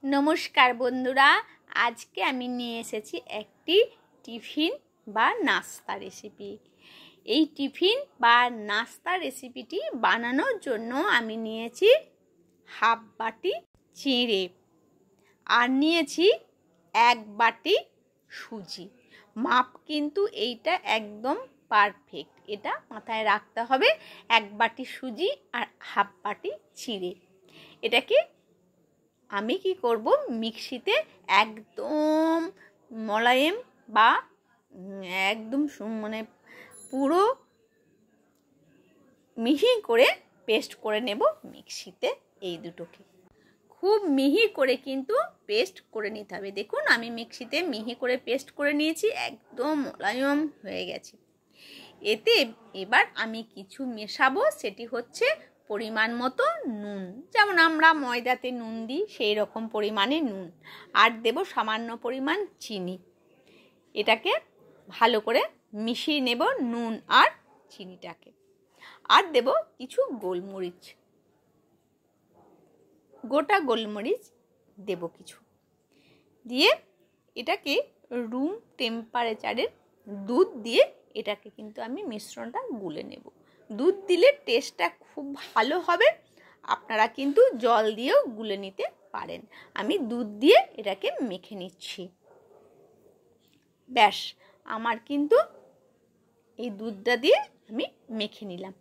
নমস্কার বন্ধুরা, আজকে আমি নিয়ে এসেছি একটি টিফিন বা নাস্তা রেসিপি। এই টিফিন বা নাস্তা রেসিপিটি বানানোর জন্য আমি নিয়েছি হাফ বাটি চিঁড়ে আর নিয়েছি 1 বাটি সুজি। মাপ কিন্তু এইটা একদম পারফেক্ট, এটা মাথায় রাখতে হবে। 1 বাটি সুজি আর হাফ বাটি চিঁড়ে। এটাকে আমি কি করব, মিক্সিতে একদম মোলায়েম বা একদম পুরো মিহি করে পেস্ট করে নেব মিক্সিতে। এই দুটোকে খুব মিহি করে কিন্তু পেস্ট করে নিতে হবে। দেখুন আমি মিক্সিতে মিহি করে পেস্ট করে নিয়েছি, একদম মোলায়েম হয়ে গেছে। এতে এবার আমি কিছু মেশাবো, সেটি হচ্ছে পরিমাণ মতো নুন, যেমন আমরা ময়দাতে নুন দিই সেই রকম পরিমাণে নুন, আর দেব সামান্য পরিমাণ চিনি। এটাকে ভালো করে মিশিয়ে নেব নুন আর চিনিটাকে। আর দেব কিছু গোলমরিচ, গোটা গোলমরিচ দেব কিছু, দিয়ে এটাকে রুম টেম্পারেচারের দুধ দিয়ে এটাকে কিন্তু আমি মিশ্রণটা গুলে নেব। দুধ দিলে টেস্টটা খুব ভালো হবে। আপনারা কিন্তু জল দিয়েও গুলে নিতে পারেন। আমি দুধ দিয়ে এটাকে মেখে নিচ্ছি। ব্যাস, আমার কিন্তু এই দুধটা দিয়ে আমি মেখে নিলাম।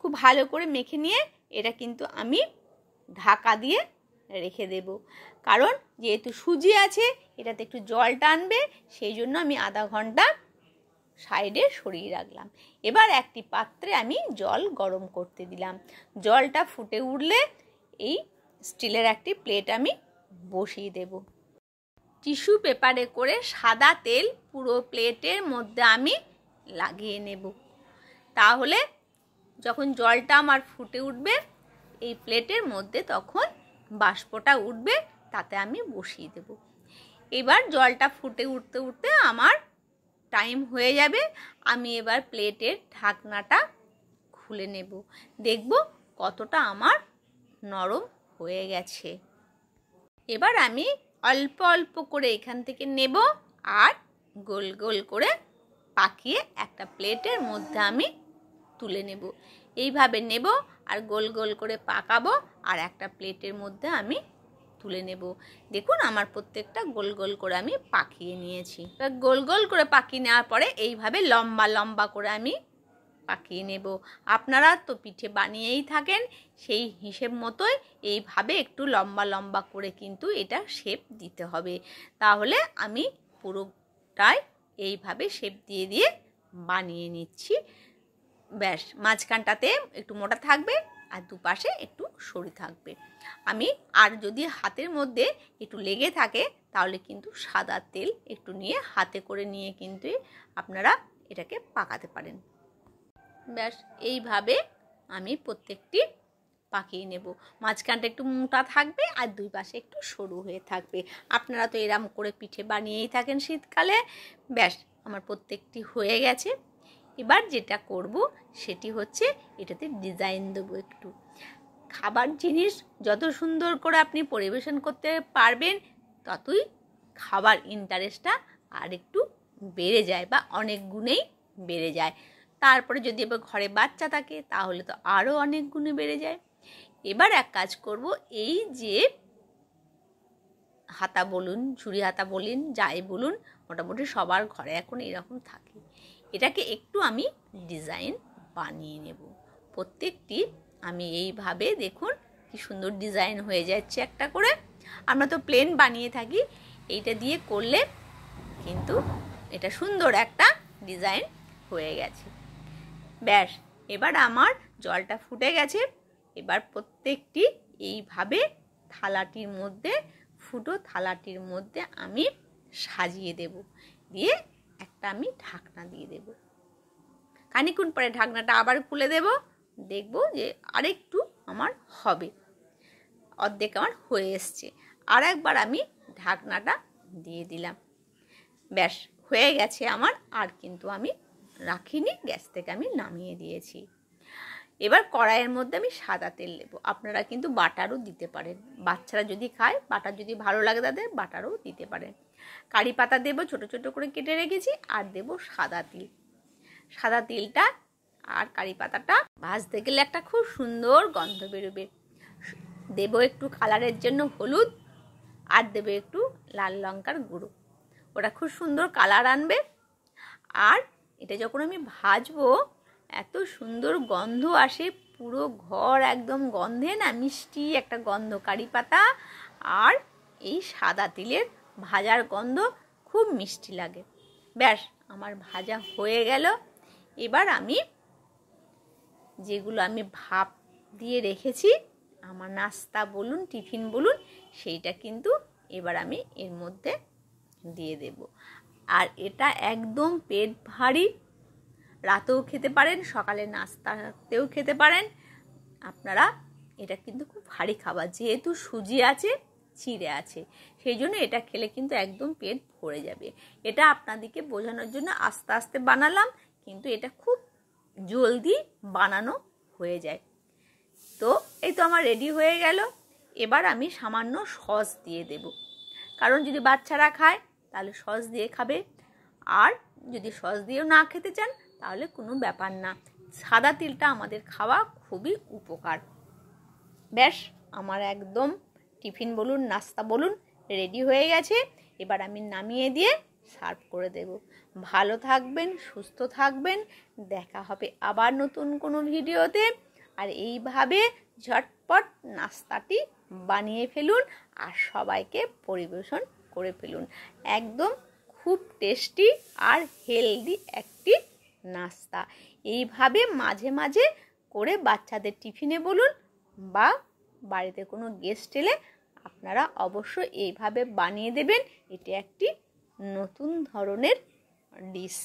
খুব ভালো করে মেখে নিয়ে এটা কিন্তু আমি ঢাকা দিয়ে রেখে দেব, কারণ যেহেতু সুজি আছে এটাতে একটু জল টানবে, সেই জন্য আমি আধা ঘন্টা সাইডে সরিয়ে রাখলাম। এবার একটি পাত্রে আমি জল গরম করতে দিলাম। জলটা ফুটে উঠলে এই স্টিলের একটি প্লেট আমি বসিয়ে দেব। টিস্যু পেপারে করে সাদা তেল পুরো প্লেটের মধ্যে আমি লাগিয়ে নেব। তাহলে যখন জলটা আমার ফুটে উঠবে এই প্লেটের মধ্যে তখন বাষ্পটা উঠবে, তাতে আমি বসিয়ে দেব। এবার জলটা ফুটে উঠতে উঠতে আমার টাইম হয়ে যাবে। আমি এবার প্লেটের ঢাকনাটা খুলে নেব, দেখব কতটা আমার নরম হয়ে গেছে। এবার আমি অল্প অল্প করে এখান থেকে নেব আর গোল গোল করে পাকিয়ে একটা প্লেটের মধ্যে আমি তুলে নেব। এইভাবে নেব আর গোল গোল করে পাকাবো আর একটা প্লেটের মধ্যে আমি তুলে নেব। দেখুন আমার প্রত্যেকটা গোল গোল করে আমি পাকিয়ে নিয়েছি। গোল গোল করে পাকিয়ে নেওয়ার পরে এইভাবে লম্বা লম্বা করে আমি পাকিয়ে নেব। আপনারা তো পিঠে বানিয়েই থাকেন, সেই হিসেব মতোই এইভাবে একটু লম্বা লম্বা করে কিন্তু এটা শেপ দিতে হবে। তাহলে আমি পুরোটাই এইভাবে শেপ দিয়ে দিয়ে বানিয়ে নিচ্ছি। ব্যাস, মাঝখানটাতে একটু মোটা থাকবে আর দুপাশে একটু সরু থাকবে। আমি আর যদি হাতের মধ্যে একটু লেগে থাকে তাহলে কিন্তু সাদা তেল একটু নিয়ে হাতে করে নিয়ে কিন্তু আপনারা এটাকে পাকাতে পারেন। ব্যাস, এইভাবে আমি প্রত্যেকটি পাকিয়ে নেব। মাঝখানটা একটু মোটা থাকবে আর দুই পাশে একটু সরু হয়ে থাকবে। আপনারা তো এরম করে পিঠে বানিয়েই থাকেন শীতকালে। ব্যাস, আমার প্রত্যেকটি হয়ে গেছে। এবার যেটা করব সেটি হচ্ছে এটাতে ডিজাইন দেবো একটু। খাবার জিনিস যত সুন্দর করে আপনি পরিবেশন করতে পারবেন ততই খাবার ইন্টারেস্টটা আর একটু বেড়ে যায় বা অনেক গুণেই বেড়ে যায়। তারপরে যদি এবার ঘরে বাচ্চা থাকে তাহলে তো আরও অনেক গুণে বেড়ে যায়। এবার এক কাজ করব, এই যে হাতা বলুন, ঝুড়ি হাতা বলুন, যাই বলুন, মোটামুটি সবার ঘরে এখন এরকম থাকে। এটাকে একটু আমি ডিজাইন বানিয়ে নেব। প্রত্যেকটি আমি এইভাবে দেখুন কি সুন্দর ডিজাইন হয়ে যাচ্ছে একটা করে। আমরা তো প্লেন বানিয়ে থাকি, এইটা দিয়ে করলে কিন্তু এটা সুন্দর একটা ডিজাইন হয়ে গেছে। ব্যাস, এবার আমার জলটা ফুটে গেছে। এবার প্রত্যেকটি এইভাবে থালাটির মধ্যে থালাটির মধ্যে আমি সাজিয়ে দেব, দিয়ে একটা আমি ঢাকনা দিয়ে দেব। খানিকক্ষণ পরে ঢাকনাটা আবার খুলে দেব, দেখব যে আরেকটু আমার হবে, অর্ধেক আমার হয়ে এসছে। আর একবার আমি ঢাকনাটা দিয়ে দিলাম। ব্যাস, হয়ে গেছে আমার। আর কিন্তু আমি রাখিনি, গ্যাস থেকে আমি নামিয়ে দিয়েছি। এবার কড়াইয়ের মধ্যে আমি সাদা তেল দেবো। আপনারা কিন্তু বাটারও দিতে পারেন, বাচ্চারা যদি খায়, বাটার যদি ভালো লাগে তাদের বাটারও দিতে পারেন। কারি পাতা দেবো, ছোট ছোট করে কেটে রেখেছি, আর দেবো সাদা তিল। সাদা তিলটা আর কারি পাতাটা ভাজতে গেলে একটা খুব সুন্দর গন্ধ বেরোবে। দেবো একটু কালারের জন্য হলুদ, আর দেবো একটু লাল লঙ্কার গুঁড়ো, ওটা খুব সুন্দর কালার আনবে। আর এটা যখন আমি ভাজবো এত সুন্দর গন্ধ আসে, পুরো ঘর একদম গন্ধে না, মিষ্টি একটা গন্ধ, কারি পাতা আর এই সাদা তিলের ভাজার গন্ধ খুব মিষ্টি লাগে। ব্যাস আমার ভাজা হয়ে গেল। এবার আমি যেগুলো আমি ভাপ দিয়ে রেখেছি, আমার নাস্তা বলুন টিফিন বলুন, সেইটা কিন্তু এবার আমি এর মধ্যে দিয়ে দেব। আর এটা একদম পেট ভারী, রাতেও খেতে পারেন, সকালে নাস্তাতেও খেতে পারেন আপনারা। এটা কিন্তু খুব ভারী খাবার, যেহেতু সুজি আছে, চিড়ে আছে, সেই জন্য এটা খেলে কিন্তু একদম পেট ভরে যাবে। এটা আপনাদেরকে বোঝানোর জন্য আস্তে আস্তে বানালাম, কিন্তু এটা খুব জলদি বানানো হয়ে যায়। তো এই তো আমার রেডি হয়ে গেল। এবার আমি সামান্য সস দিয়ে দেব, কারণ যদি বাচ্চারা খায় তাহলে সস দিয়ে খাবে, আর যদি সস দিয়েও না খেতে চান তাহলে কোনো ব্যাপার না, সাদা তিলটা আমাদের খাওয়া খুবই উপকার। ব্যাস আমার একদম টিফিন বলুন নাস্তা বলুন রেডি হয়ে গেছে। এবার আমি নামিয়ে দিয়ে সার্ভ করে দেব। ভালো থাকবেন, সুস্থ থাকবেন, দেখা হবে আবার নতুন কোনো ভিডিওতে। আর এইভাবে ঝটপট নাস্তাটি বানিয়ে ফেলুন আর সবাইকে পরিবেশন করে ফেলুন। একদম খুব টেস্টি আর হেলদি একটি নাস্তা। এইভাবে মাঝে মাঝে করে বাচ্চাদের টিফিনে বলুন বা বাড়িতে কোনো গেস্ট এলে আপনারা অবশ্যই এইভাবে বানিয়ে দেবেন। এটি একটি নতুন ধরনের ডিশ।